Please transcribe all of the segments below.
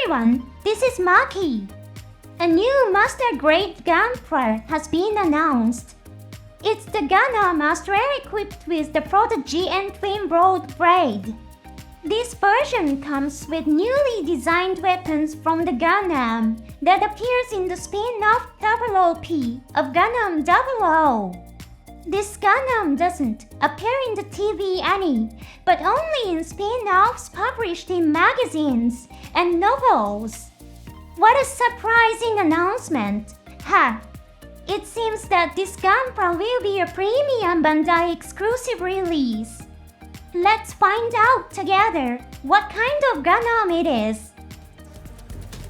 everyone, this is Maki. A new master-grade Gunpla has been announced. It's the Gundam Astrea equipped with the Prodigy and Twin Broad Blade. This version comes with newly designed weapons from the Gundam that appears in the spin-off 00P of Gundam 00. This Gundam doesn't appear in the TV anime, but only in spin-offs published in magazines and novels. What a surprising announcement! It seems that this Gunpla will be a premium Bandai exclusive release. Let's find out together what kind of Gundam it is.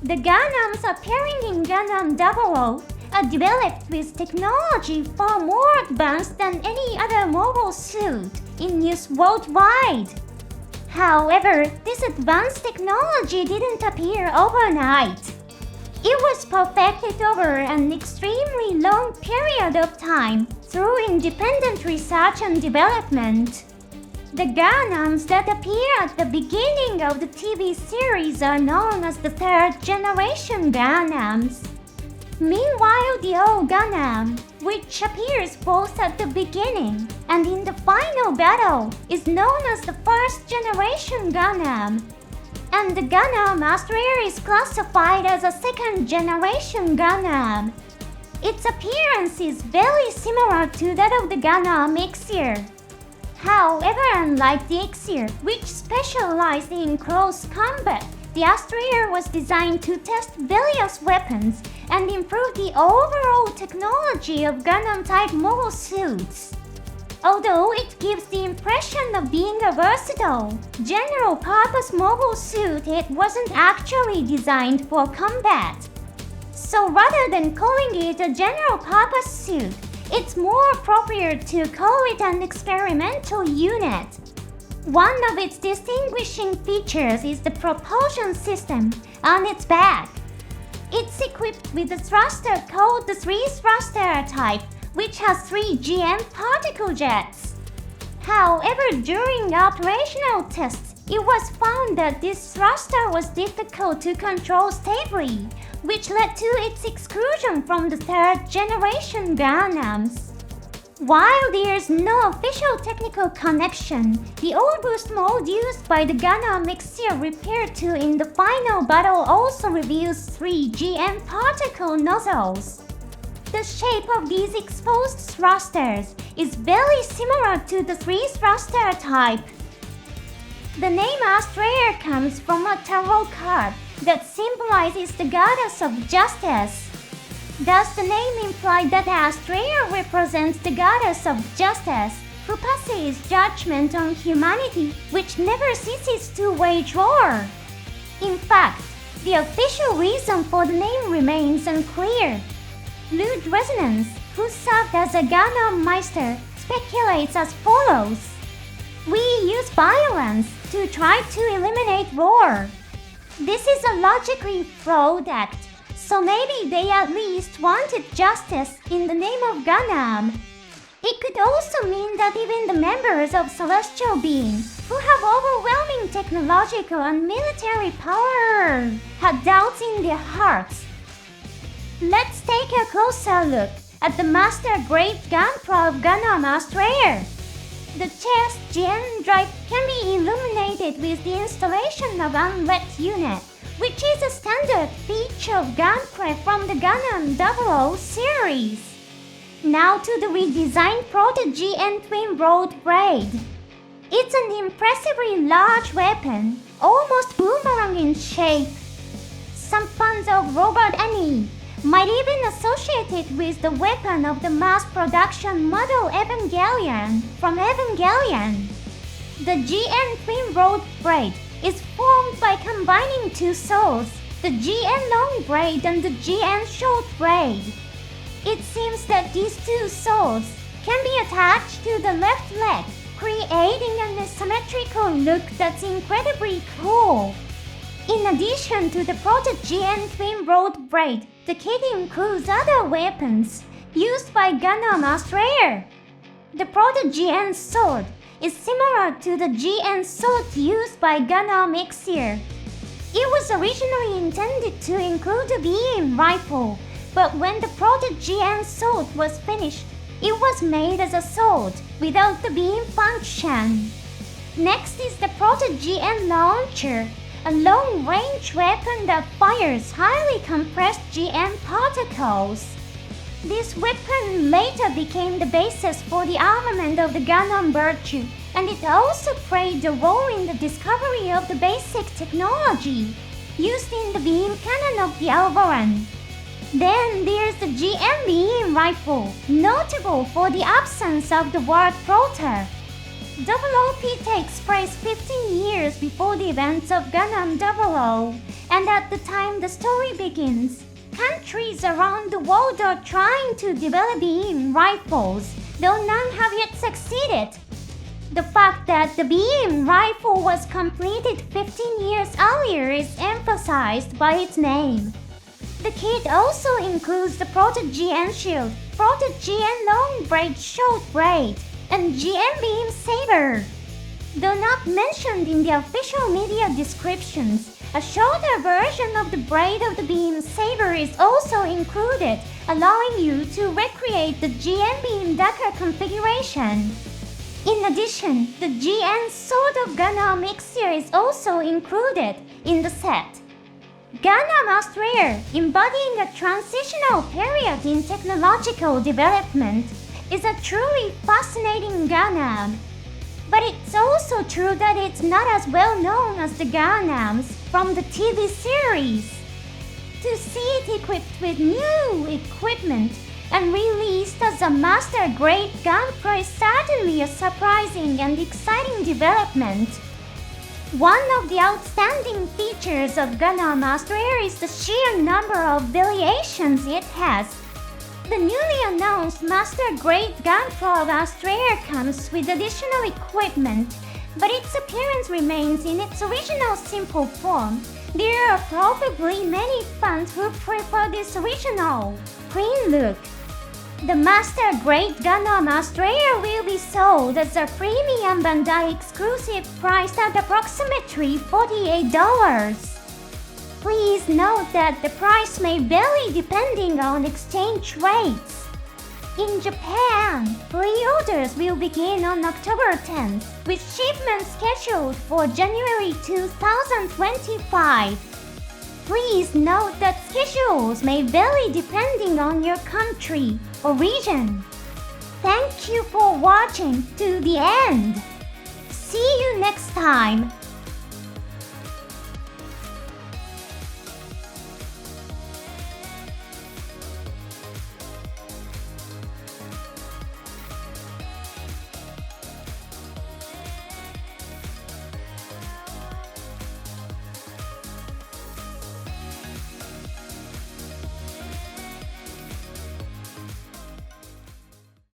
The Gundams appearing in Gundam 00 are developed with technology far more advanced than any other mobile suit in use worldwide. However, this advanced technology didn't appear overnight. It was perfected over an extremely long period of time through independent research and development. The Gundams that appear at the beginning of the TV series are known as the third generation Gundams. Meanwhile, the old Gundam, which appears both at the beginning and in the final battle, is known as the first generation Gundam. And the Gundam Astrea is classified as a second generation Gundam. Its appearance is very similar to that of the Gundam Exir. However, unlike the Exir, which specialized in close combat, the Astrea was designed to test various weapons and improve the overall technology of Gundam-type mobile suits. Although it gives the impression of being a versatile, general-purpose mobile suit, it wasn't actually designed for combat. So rather than calling it a general-purpose suit, it's more appropriate to call it an experimental unit. One of its distinguishing features is the propulsion system on its back. It's equipped with a thruster called the 3-thruster type, which has 3 GM particle jets. However, during operational tests, it was found that this thruster was difficult to control stably, which led to its exclusion from the third generation Gundams. While there's no official technical connection, the old boost mode used by the Gundam Exir referred to in the final battle also reveals 3 GM particle nozzles. The shape of these exposed thrusters is very similar to the 3-thruster type. The name Astrea comes from a tarot card that symbolizes the goddess of justice. Does the name imply that Astrea represents the goddess of justice, who passes judgment on humanity, which never ceases to wage war? In fact, the official reason for the name remains unclear. Lud Resonance, who served as a Gundam Meister, speculates as follows: "We use violence to try to eliminate war." This is a logically flawed act, so maybe they at least wanted justice in the name of Gundam. It could also mean that even the members of Celestial Beings, who have overwhelming technological and military power, had doubts in their hearts. Let's take a closer look at the master-grade Gunpla of Gundam Astrea. The chest gen drive can be illuminated with the installation of unlit unit, which is a standard feature of Gunpla from the Gundam 00 series. Now to the redesigned Prodigy and Twin Broad Blade. It's an impressively large weapon, almost boomerang in shape. Some fans of Robot Annie might even associate it with the weapon of the mass production model Evangelion from Evangelion. The GN Twin Broad Blade is formed by combining 2 swords, the GN Long Blade and the GN Short Blade. It seems that these 2 swords can be attached to the left leg, creating an asymmetrical look that's incredibly cool. In addition to the Prodigy and Twin Broad Blade, the kit includes other weapons used by Gundam Astrea. The Prodigy and sword is similar to the GN sword used by Gundam Exir. It was originally intended to include a beam rifle, but when the Prototype GN sword was finished, it was made as a sword without the beam function. Next is the Prototype GN launcher, a long-range weapon that fires highly compressed GN particles. This weapon later became the basis for the armament of the Gundam Virtue, and it also played a role in the discovery of the basic technology used in the beam cannon of the Alvaran. Then there's the GN beam rifle, notable for the absence of the word proto. OOP takes place 15 years before the events of Gundam 00, and at the time the story begins, countries around the world are trying to develop beam rifles, though none have yet succeeded. The fact that the beam rifle was completed 15 years earlier is emphasized by its name. The kit also includes the Prototype GN shield, Prototype GN long braid short braid, and GN beam saber. Though not mentioned in the official media descriptions, a shorter version of the braid of the beam saber is also included, allowing you to recreate the GN beam dagger configuration. In addition, the GN Sword of Gundam Elixir is also included in the set. Gundam Astrea, embodying a transitional period in technological development, is a truly fascinating Gundam. But it's also true that it's not as well known as the Gundams from the TV series. To see it equipped with new equipment and released as a master-grade Gunpla is certainly a surprising and exciting development. One of the outstanding features of Gundam Astrea is the sheer number of variations it has. The newly announced master-grade Gunpla of Astrea comes with additional equipment, but its appearance remains in its original simple form. There are probably many fans who prefer this original, clean look. The master-grade Gundam Astrea will be sold as a premium Bandai exclusive priced at approximately $48. Please note that the price may vary depending on exchange rates. In Japan, pre-orders will begin on October 10th, with shipments scheduled for January 2025. Please note that schedules may vary depending on your country or region. Thank you for watching to the end. See you next time.